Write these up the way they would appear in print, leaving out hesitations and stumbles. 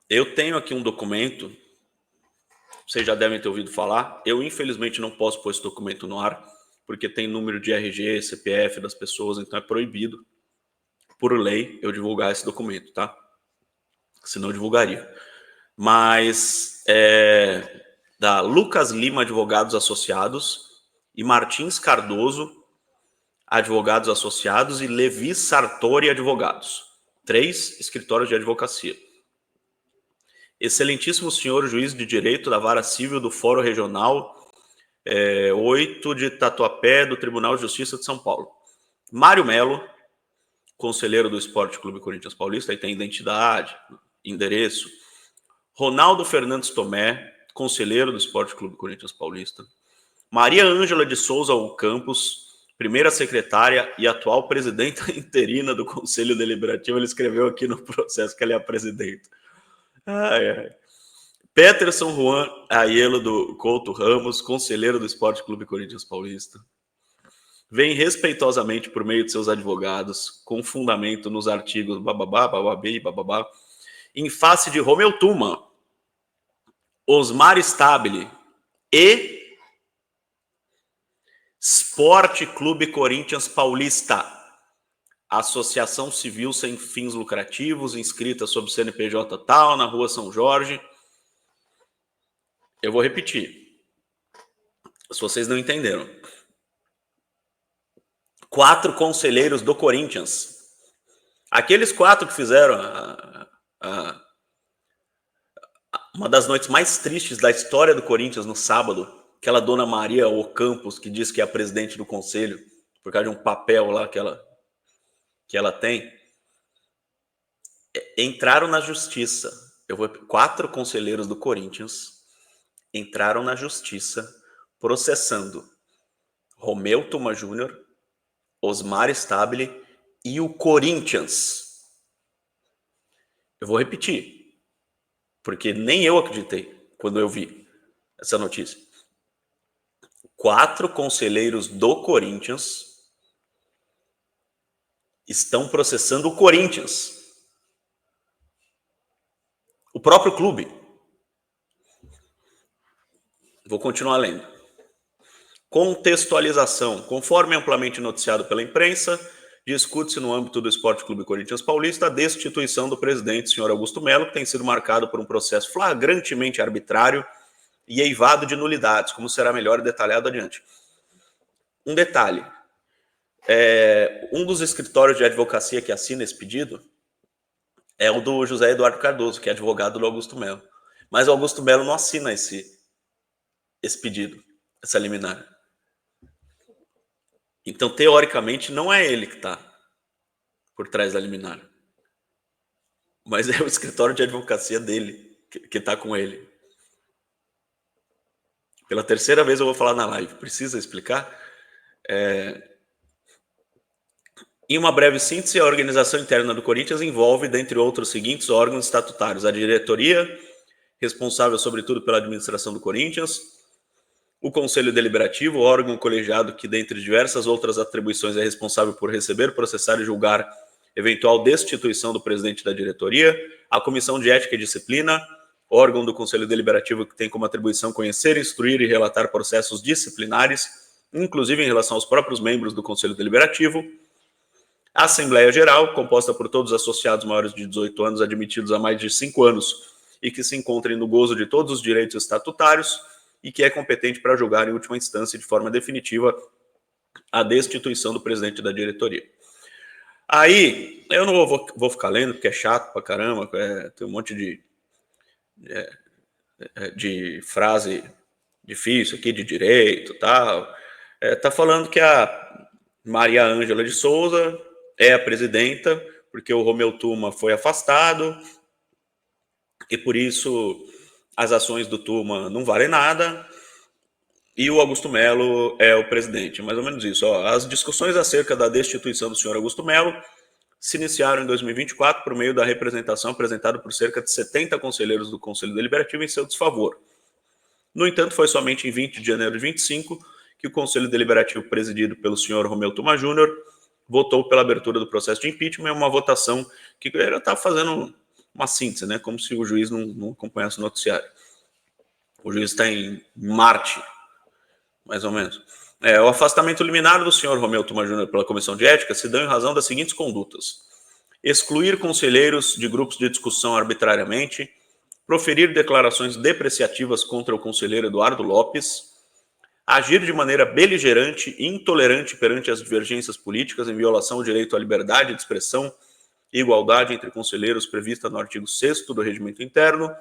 Eu tenho aqui um documento, vocês já devem ter ouvido falar. Eu, infelizmente, não posso pôr esse documento no ar, porque tem número de RG, CPF das pessoas, então é proibido, por lei, eu divulgar esse documento, tá? Senão eu divulgaria. Mas da Lucas Lima Advogados Associados e Martins Cardoso Advogados Associados e Levi Sartori Advogados. 3 escritórios de advocacia. Excelentíssimo senhor juiz de direito da Vara Civil do Fórum Regional 8 de Tatuapé do Tribunal de Justiça de São Paulo. Mário Melo, conselheiro do Esporte Clube Corinthians Paulista, aí tem identidade, endereço. Ronaldo Fernandes Tomé, conselheiro do Esporte Clube Corinthians Paulista. Maria Ângela de Souza Campos, primeira secretária e atual presidenta interina do Conselho Deliberativo. Ele escreveu aqui no processo que ela é a presidenta. Peterson Juan Aiello do Couto Ramos, conselheiro do Esporte Clube Corinthians Paulista. Vem respeitosamente por meio de seus advogados, com fundamento nos artigos bababá, bababê, bababá, em face de Romeu Tuma, Osmar Stabile e Esporte Clube Corinthians Paulista, associação civil sem fins lucrativos, inscrita sob CNPJ tal, na Rua São Jorge. Eu vou repetir, se vocês não entenderam. 4 conselheiros do Corinthians, aqueles 4 que fizeram uma das noites mais tristes da história do Corinthians no sábado, aquela dona Maria Ocampos, que diz que é a presidente do conselho, por causa de um papel lá que ela tem, entraram na justiça. 4 conselheiros do Corinthians entraram na justiça processando Romeu Tuma Júnior, Osmar Stabile e o Corinthians. Eu vou repetir, porque nem eu acreditei quando eu vi essa notícia. 4 conselheiros do Corinthians estão processando o Corinthians, o próprio clube. Vou continuar lendo. Contextualização. Conforme amplamente noticiado pela imprensa, discute-se no âmbito do Esporte Clube Corinthians Paulista a destituição do presidente, senhor Augusto Melo, que tem sido marcado por um processo flagrantemente arbitrário e eivado de nulidades, como será melhor detalhado adiante. Um detalhe, um dos escritórios de advocacia que assina esse pedido é o do José Eduardo Cardoso, que é advogado do Augusto Melo. Mas o Augusto Melo não assina esse pedido, essa liminar. Então, teoricamente, não é ele que está por trás da liminar. Mas é o escritório de advocacia dele que está com ele. Pela terceira vez eu vou falar na live. Precisa explicar? Em uma breve síntese, a organização interna do Corinthians envolve, dentre outros, os seguintes órgãos estatutários: a diretoria, responsável sobretudo pela administração do Corinthians, o Conselho Deliberativo, órgão colegiado que, dentre diversas outras atribuições, é responsável por receber, processar e julgar eventual destituição do presidente da diretoria, a Comissão de Ética e Disciplina, órgão do Conselho Deliberativo que tem como atribuição conhecer, instruir e relatar processos disciplinares, inclusive em relação aos próprios membros do Conselho Deliberativo, a Assembleia Geral, composta por todos os associados maiores de 18 anos admitidos há mais de 5 anos e que se encontrem no gozo de todos os direitos estatutários e que é competente para julgar em última instância de forma definitiva a destituição do presidente da diretoria. Aí, eu não vou ficar lendo, porque é chato pra caramba, tem um monte de frase difícil aqui de direito e tal. Tá falando que a Maria Ângela de Souza é a presidenta, porque o Romeu Tuma foi afastado, e por isso as ações do Tuma não valem nada, e o Augusto Melo é o presidente. Mais ou menos isso. As discussões acerca da destituição do senhor Augusto Melo se iniciaram em 2024 por meio da representação apresentada por cerca de 70 conselheiros do Conselho Deliberativo em seu desfavor. No entanto, foi somente em 20 de janeiro de 25 que o Conselho Deliberativo, presidido pelo senhor Romeu Tuma Júnior, votou pela abertura do processo de impeachment, uma votação que ele está fazendo uma síntese, né? Como se o juiz não acompanhasse o noticiário. O juiz está em Marte, mais ou menos. O afastamento liminar do senhor Romeu Tuma Júnior pela Comissão de Ética se deu em razão das seguintes condutas: excluir conselheiros de grupos de discussão arbitrariamente, proferir declarações depreciativas contra o conselheiro Eduardo Lopes, agir de maneira beligerante e intolerante perante as divergências políticas em violação ao direito à liberdade de expressão e igualdade entre conselheiros prevista no artigo 6º do Regimento Interno,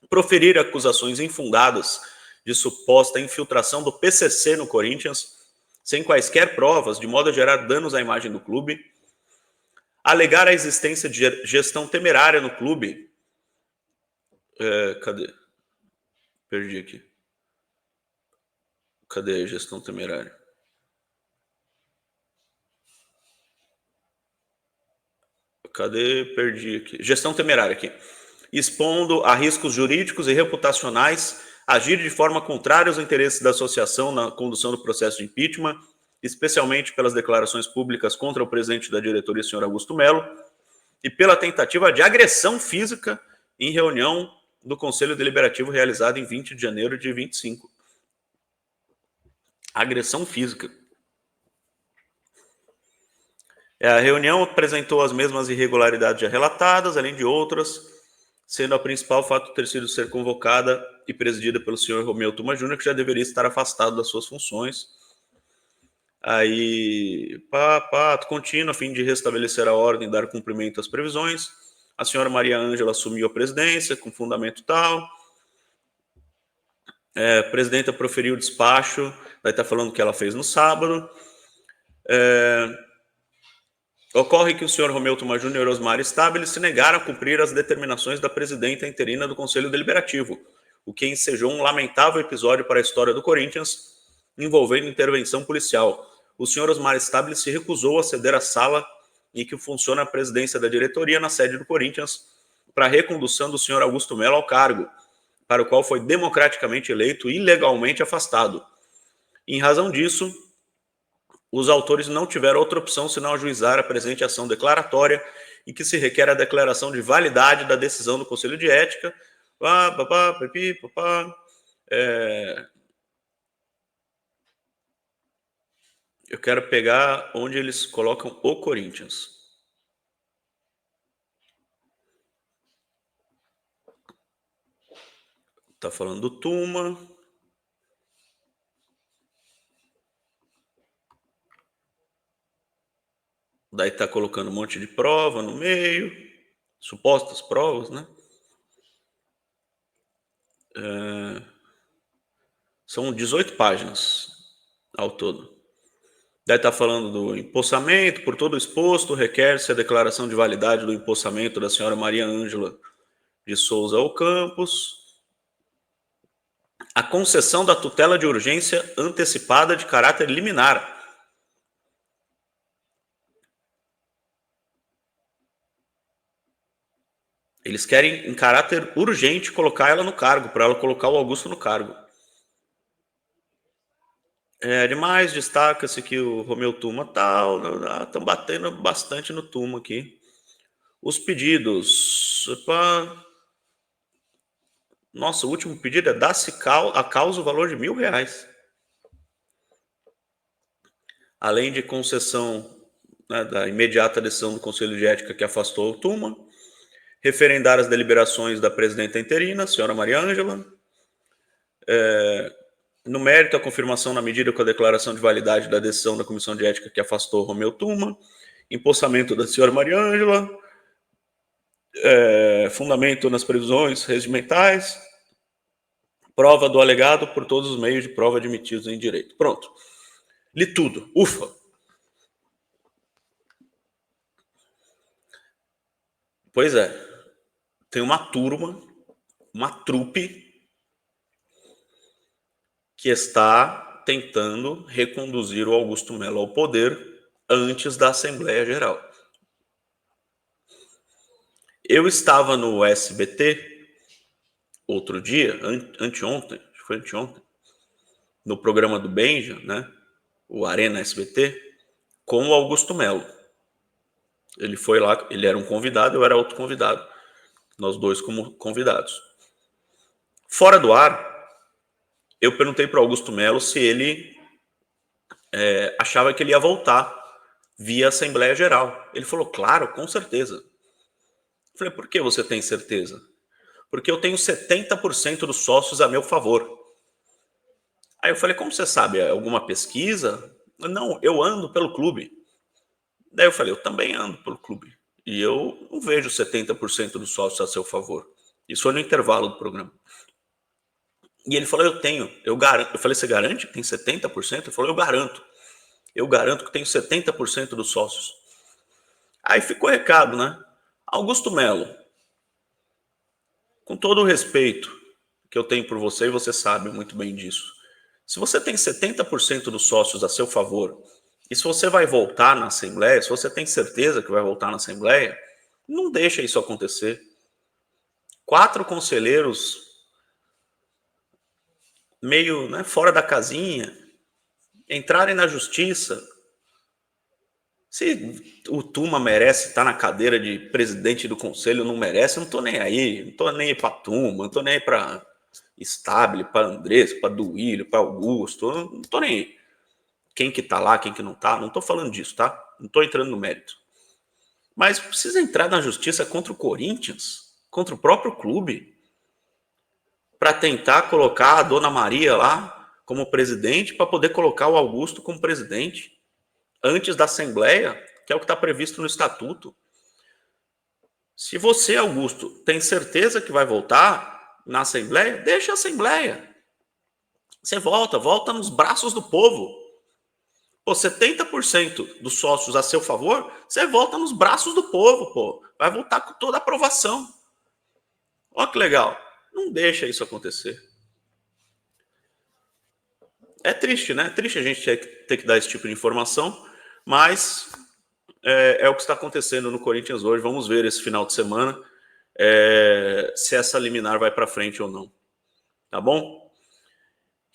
proferir acusações infundadas de suposta infiltração do PCC no Corinthians, sem quaisquer provas, de modo a gerar danos à imagem do clube, alegar a existência de gestão temerária no clube. Cadê? Perdi aqui. Cadê a gestão temerária? Perdi aqui. Gestão temerária aqui. Expondo a riscos jurídicos e reputacionais, agir de forma contrária aos interesses da associação na condução do processo de impeachment, especialmente pelas declarações públicas contra o presidente da diretoria, senhor Augusto Melo, e pela tentativa de agressão física em reunião do Conselho Deliberativo realizada em 20 de janeiro de 25. Agressão física. A reunião apresentou as mesmas irregularidades já relatadas, além de outras, sendo a principal fato ter sido ser convocada e presidida pelo senhor Romeu Tuma Júnior, que já deveria estar afastado das suas funções. Aí, ato contínuo, a fim de restabelecer a ordem e dar cumprimento às previsões. A senhora Maria Ângela assumiu a presidência com fundamento tal. A presidenta proferiu o despacho, daí está falando que ela fez no sábado. Ocorre que o senhor Romeu Tuma Júnior e Osmar Stabile se negaram a cumprir as determinações da presidenta interina do Conselho Deliberativo, o que ensejou um lamentável episódio para a história do Corinthians, envolvendo intervenção policial. O senhor Osmar Stabile se recusou a ceder a sala em que funciona a presidência da diretoria na sede do Corinthians para a recondução do senhor Augusto Melo ao cargo, para o qual foi democraticamente eleito e ilegalmente afastado. Em razão disso, os autores não tiveram outra opção senão ajuizar a presente ação declaratória, em que se requer a declaração de validade da decisão do Conselho de Ética. Eu quero pegar onde eles colocam o Corinthians. Tá falando do Tuma. Daí tá colocando um monte de prova no meio, supostas provas, né? São 18 páginas ao todo. Daí tá falando do empossamento, por todo exposto, requer-se a declaração de validade do empossamento da senhora Maria Ângela de Souza Ocampos, a concessão da tutela de urgência antecipada de caráter liminar. Eles querem, em caráter urgente, colocar ela no cargo, para ela colocar o Augusto no cargo. Demais, destaca-se que o Romeu Tuma estão batendo bastante no Tuma aqui. Os pedidos. Nossa, o último pedido é dar-se a causa o valor de R$1.000. Além de concessão, né, da imediata decisão do Conselho de Ética que afastou o Tuma, referendar as deliberações da presidenta interina, senhora Maria Ângela, no mérito, a confirmação na medida com a declaração de validade da decisão da Comissão de Ética que afastou Romeu Tuma, empossamento da senhora Maria Ângela, fundamento nas previsões regimentais, prova do alegado por todos os meios de prova admitidos em direito. Pronto. Li tudo. Ufa! Pois é. Tem uma turma, uma trupe, que está tentando reconduzir o Augusto Melo ao poder antes da Assembleia Geral. Eu estava no SBT outro dia, anteontem, no programa do Benja, né, o Arena SBT, com o Augusto Melo. Ele foi lá, ele era um convidado, eu era outro convidado. nós dois como convidados. Fora do ar, eu perguntei para o Augusto Melo se ele achava que ele ia voltar via Assembleia Geral. Ele falou, claro, com certeza. Eu falei, por que você tem certeza? Porque eu tenho 70% dos sócios a meu favor. Aí eu falei, como você sabe? É alguma pesquisa? Não, eu ando pelo clube. Daí eu falei, eu também ando pelo clube. E eu não vejo 70% dos sócios a seu favor. Isso foi no intervalo do programa. E ele falou, eu tenho, eu garanto. Eu falei, você garante que tem 70%? Ele falou, eu garanto. Eu garanto que tenho 70% dos sócios. Aí ficou o recado, né? Augusto Melo, com todo o respeito que eu tenho por você, e você sabe muito bem disso. Se você tem 70% dos sócios a seu favor, e se você vai voltar na Assembleia, se você tem certeza que vai voltar na Assembleia, não deixa isso acontecer. 4 conselheiros meio, né, fora da casinha, entrarem na justiça. Se o Tuma merece estar na cadeira de presidente do conselho, não merece, eu não tô nem aí. Não tô nem aí para Tuma, não tô nem aí para Stabile, para Andrés, para Duílio, para Augusto, eu não tô nem aí. Quem que tá lá, quem que não tá, não tô falando disso, tá? Não tô entrando no mérito. Mas precisa entrar na justiça contra o Corinthians, contra o próprio clube, para tentar colocar a Dona Maria lá como presidente, para poder colocar o Augusto como presidente, antes da Assembleia, que é o que está previsto no Estatuto. Se você, Augusto, tem certeza que vai voltar na Assembleia, deixa a Assembleia. Você volta nos braços do povo. Pô, 70% dos sócios a seu favor, você volta nos braços do povo, pô. Vai voltar com toda a aprovação. Olha que legal. Não deixa isso acontecer. É triste, né? É triste a gente ter que dar esse tipo de informação, mas é o que está acontecendo no Corinthians hoje. Vamos ver esse final de semana se essa liminar vai para frente ou não. Tá bom?